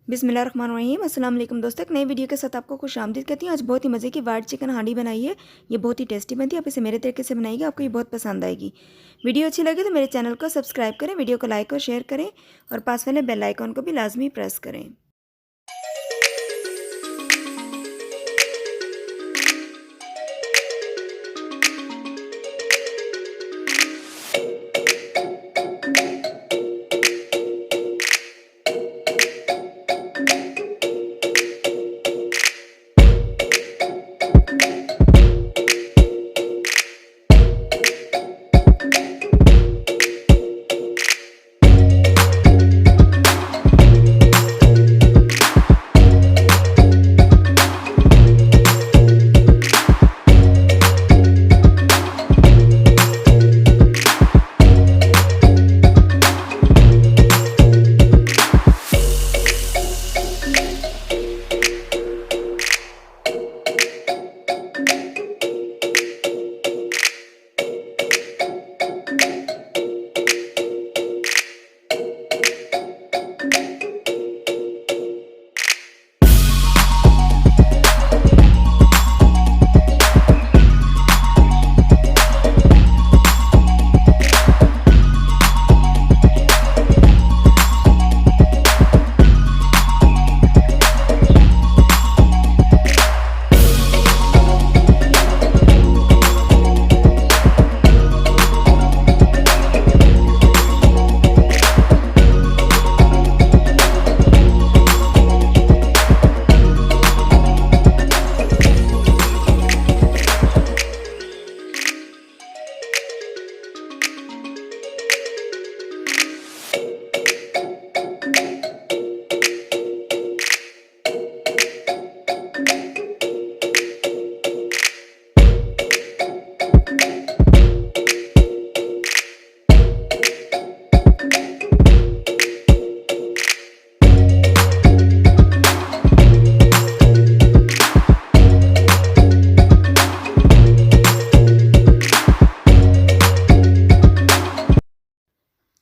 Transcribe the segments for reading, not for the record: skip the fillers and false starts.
बिस्मिल्लाहिर्रहमानिर्रहीम। अस्सलाम वालेकुम दोस्तों, एक नई वीडियो के साथ आपको खुशामदीद कहती हूँ। आज बहुत ही मज़े की वाइट चिकन हांडी बनाई है। ये बहुत ही टेस्टी बनती है। आप इसे मेरे तरीके से बनाइएगा, आपको ये बहुत पसंद आएगी। वीडियो अच्छी लगे तो मेरे चैनल को सब्सक्राइब करें, वीडियो को लाइक और शेयर करें और पास वाले बेल आइकॉन को भी लाजमी प्रेस करें।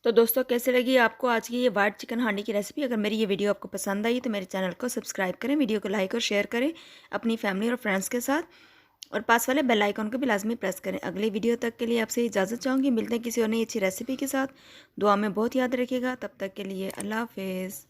तो दोस्तों, कैसे लगी आपको आज की ये वाइट चिकन हांडी की रेसिपी? अगर मेरी ये वीडियो आपको पसंद आई तो मेरे चैनल को सब्सक्राइब करें, वीडियो को लाइक और शेयर करें अपनी फैमिली और फ्रेंड्स के साथ और पास वाले बेल आइकन को भी लाजमी प्रेस करें। अगली वीडियो तक के लिए आपसे इजाज़त चाहूँगी। मिलते हैं किसी और नई अच्छी रेसिपी के साथ। दुआ में बहुत याद रखिएगा। तब तक के लिए अल्लाह हाफिज़।